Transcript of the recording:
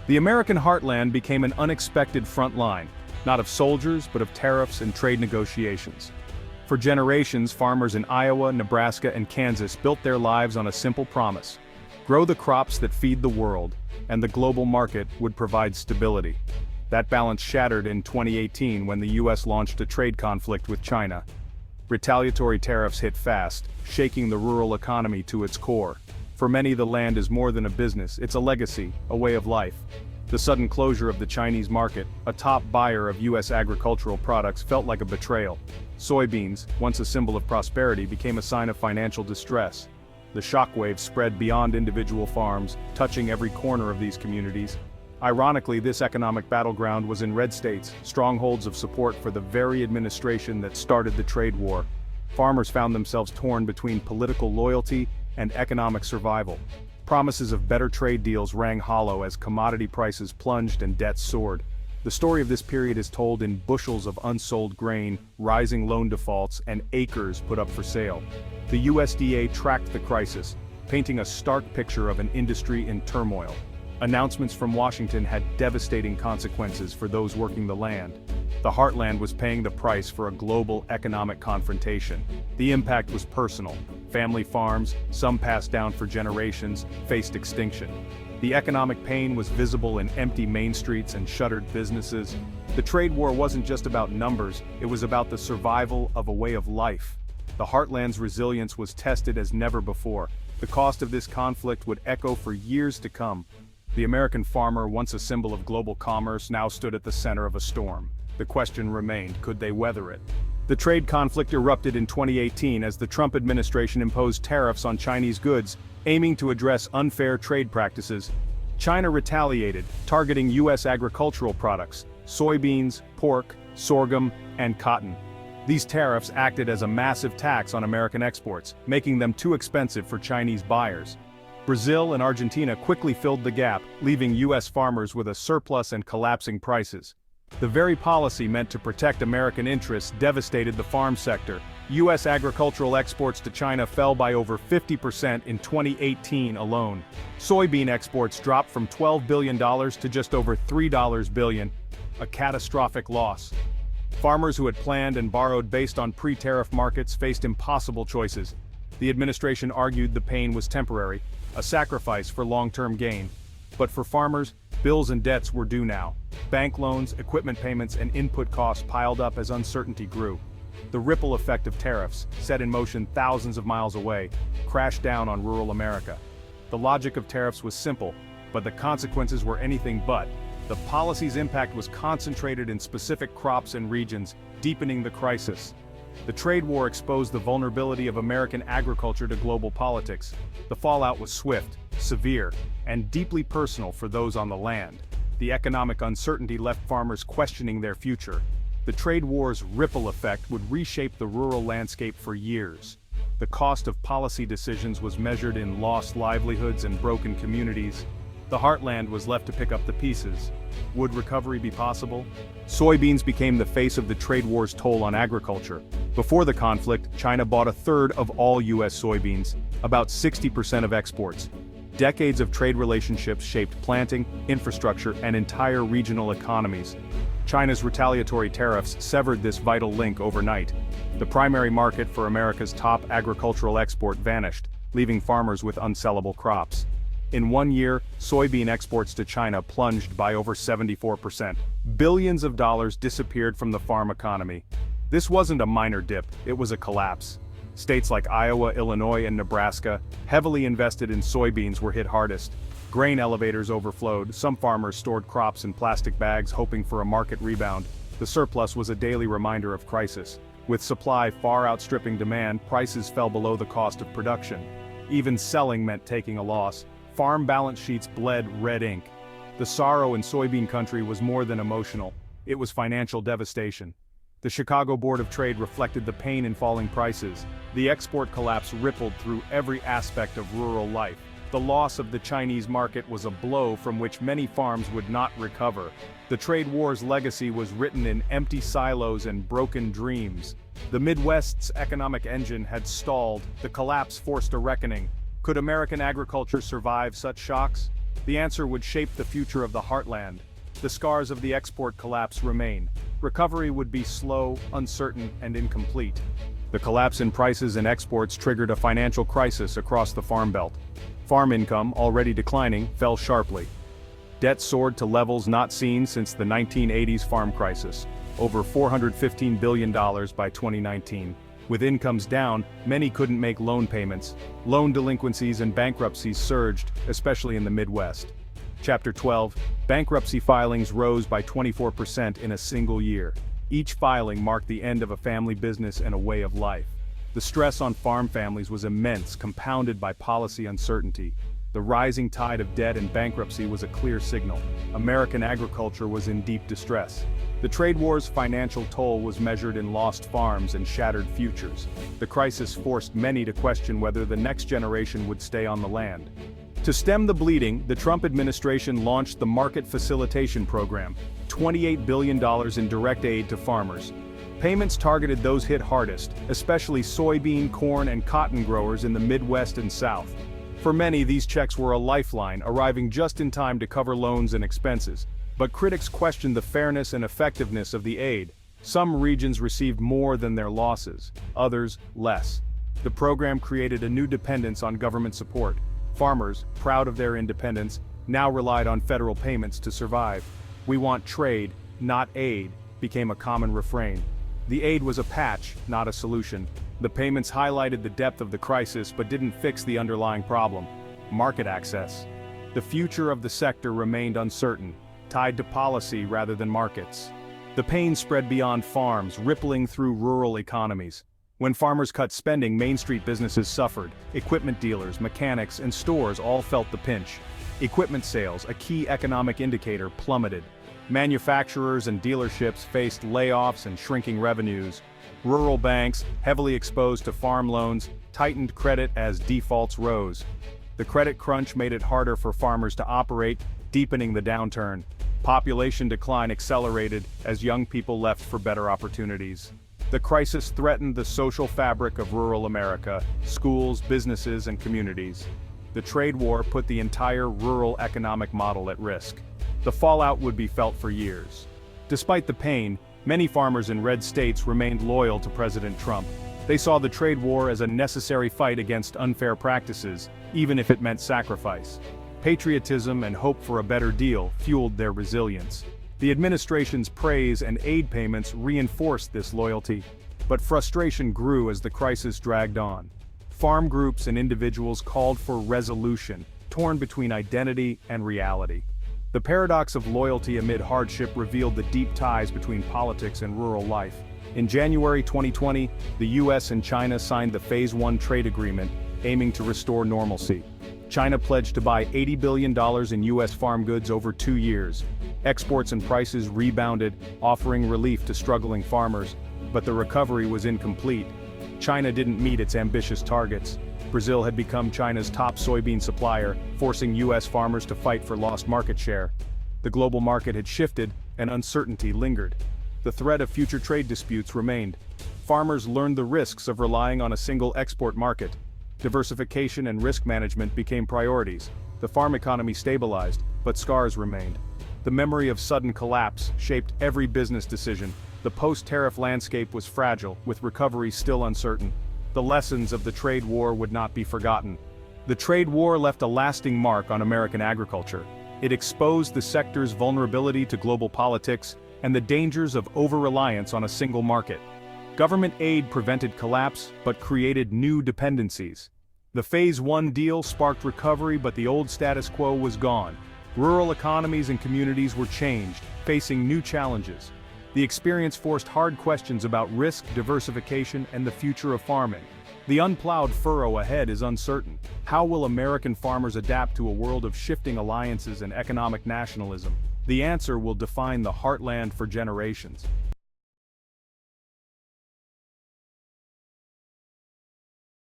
The American heartland became an unexpected front line, not of soldiers but of tariffs and trade negotiations. For generations, farmers in Iowa, Nebraska, and Kansas built their lives on a simple promise: grow the crops that feed the world, and the global market would provide stability. That balance shattered in 2018 when the US launched a trade conflict with China. Retaliatory tariffs hit fast, shaking the rural economy to its core. For many, the land is more than a business, it's a legacy, a way of life. The sudden closure of the Chinese market, a top buyer of US agricultural products, felt like a betrayal. Soybeans, once a symbol of prosperity, became a sign of financial distress. The shockwave spread beyond individual farms, touching every corner of these communities. Ironically, this economic battleground was in red states, strongholds of support for the very administration that started the trade war. Farmers found themselves torn between political loyalty and economic survival. Promises of better trade deals rang hollow as commodity prices plunged and debts soared. The story of this period is told in bushels of unsold grain, rising loan defaults, and acres put up for sale. The USDA tracked the crisis, painting a stark picture of an industry in turmoil. Announcements from Washington had devastating consequences for those working the land. The heartland was paying the price for a global economic confrontation. The impact was personal. Family farms, some passed down for generations, faced extinction. The economic pain was visible in empty main streets and shuttered businesses. The trade war wasn't just about numbers, it was about the survival of a way of life. The heartland's resilience was tested as never before. The cost of this conflict would echo for years to come. The American farmer, once a symbol of global commerce, now stood at the center of a storm. The question remained, could they weather it? The trade conflict erupted in 2018 as the Trump administration imposed tariffs on Chinese goods, aiming to address unfair trade practices. China retaliated, targeting U.S. agricultural products: soybeans, pork, sorghum, and cotton. These tariffs acted as a massive tax on American exports, making them too expensive for Chinese buyers. Brazil and Argentina quickly filled the gap, leaving U.S. farmers with a surplus and collapsing prices. The very policy meant to protect American interests devastated the farm sector. U.S. agricultural exports to China fell by over 50% in 2018 alone. Soybean exports dropped from $12 billion to just over $3 billion, a catastrophic loss. Farmers who had planned and borrowed based on pre-tariff markets faced impossible choices. The administration argued the pain was temporary, a sacrifice for long-term gain. But for farmers, bills and debts were due now. Bank loans, equipment payments, and input costs piled up as uncertainty grew. The ripple effect of tariffs, set in motion thousands of miles away, crashed down on rural America. The logic of tariffs was simple, but the consequences were anything but. The policy's impact was concentrated in specific crops and regions, deepening the crisis. The trade war exposed the vulnerability of American agriculture to global politics. The fallout was swift, severe, and deeply personal for those on the land. The economic uncertainty left farmers questioning their future. The trade war's ripple effect would reshape the rural landscape for years. The cost of policy decisions was measured in lost livelihoods and broken communities. The heartland was left to pick up the pieces. Would recovery be possible? Soybeans became the face of the trade war's toll on agriculture. Before the conflict, China bought a third of all U.S. soybeans, about 60% of exports. Decades of trade relationships shaped planting, infrastructure, and entire regional economies. China's retaliatory tariffs severed this vital link overnight. The primary market for America's top agricultural export vanished, leaving farmers with unsellable crops. In 1 year, soybean exports to China plunged by over 74%. Billions of dollars disappeared from the farm economy. This wasn't a minor dip, it was a collapse. States like Iowa, Illinois, and Nebraska, heavily invested in soybeans, were hit hardest. Grain elevators overflowed, some farmers stored crops in plastic bags hoping for a market rebound. The surplus was a daily reminder of crisis. With supply far outstripping demand, prices fell below the cost of production. Even selling meant taking a loss. Farm balance sheets bled red ink. The sorrow in soybean country was more than emotional, it was financial devastation. The Chicago Board of Trade reflected the pain in falling prices. The export collapse rippled through every aspect of rural life. The loss of the Chinese market was a blow from which many farms would not recover. The trade war's legacy was written in empty silos and broken dreams. The Midwest's economic engine had stalled, the collapse forced a reckoning. Could American agriculture survive such shocks? The answer would shape the future of the Heartland. The scars of the export collapse remain. Recovery would be slow, uncertain, and incomplete. The collapse in prices and exports triggered a financial crisis across the Farm Belt. Farm income, already declining, fell sharply. Debt soared to levels not seen since the 1980s farm crisis, over $415 billion by 2019. With incomes down, many couldn't make loan payments. Loan delinquencies and bankruptcies surged, especially in the Midwest. Chapter 12, bankruptcy filings rose by 24% in a single year. Each filing marked the end of a family business and a way of life. The stress on farm families was immense, compounded by policy uncertainty. The rising tide of debt and bankruptcy was a clear signal. American agriculture was in deep distress. The trade war's financial toll was measured in lost farms and shattered futures. The crisis forced many to question whether the next generation would stay on the land. To stem the bleeding, the Trump administration launched the Market Facilitation Program, $28 billion in direct aid to farmers. Payments targeted those hit hardest, especially soybean, corn, and cotton growers in the Midwest and South. For many, these checks were a lifeline, arriving just in time to cover loans and expenses. But critics questioned the fairness and effectiveness of the aid. Some regions received more than their losses, others less. The program created a new dependence on government support. Farmers, proud of their independence, now relied on federal payments to survive. "We want trade, not aid," became a common refrain. The aid was a patch, not a solution. The payments highlighted the depth of the crisis but didn't fix the underlying problem: market access. The future of the sector remained uncertain, tied to policy rather than markets. The pain spread beyond farms, rippling through rural economies. When farmers cut spending, Main Street businesses suffered. Equipment dealers, mechanics, and stores all felt the pinch. Equipment sales, a key economic indicator, plummeted. Manufacturers and dealerships faced layoffs and shrinking revenues. Rural banks, heavily exposed to farm loans, tightened credit as defaults rose. The credit crunch made it harder for farmers to operate, deepening the downturn. Population decline accelerated as young people left for better opportunities. The crisis threatened the social fabric of rural America, schools, businesses, and communities. The trade war put the entire rural economic model at risk. The fallout would be felt for years. Despite the pain, many farmers in red states remained loyal to President Trump. They saw the trade war as a necessary fight against unfair practices, even if it meant sacrifice. Patriotism and hope for a better deal fueled their resilience. The administration's praise and aid payments reinforced this loyalty. But frustration grew as the crisis dragged on. Farm groups and individuals called for resolution, torn between identity and reality. The paradox of loyalty amid hardship revealed the deep ties between politics and rural life. In January 2020, the US and China signed the Phase 1 trade agreement, aiming to restore normalcy. China pledged to buy $80 billion in US farm goods over 2 years. Exports and prices rebounded, offering relief to struggling farmers, but the recovery was incomplete. China didn't meet its ambitious targets. Brazil had become China's top soybean supplier, forcing US farmers to fight for lost market share. The global market had shifted, and uncertainty lingered. The threat of future trade disputes remained. Farmers learned the risks of relying on a single export market. Diversification and risk management became priorities. The farm economy stabilized, but scars remained. The memory of sudden collapse shaped every business decision. The post-tariff landscape was fragile, with recovery still uncertain. The lessons of the trade war would not be forgotten. The trade war left a lasting mark on American agriculture. It exposed the sector's vulnerability to global politics and the dangers of over-reliance on a single market. Government aid prevented collapse, but created new dependencies. The Phase 1 deal sparked recovery, but the old status quo was gone. Rural economies and communities were changed, facing new challenges. The experience forced hard questions about risk, diversification, and the future of farming. The unplowed furrow ahead is uncertain. How will American farmers adapt to a world of shifting alliances and economic nationalism? The answer will define the Heartland for generations.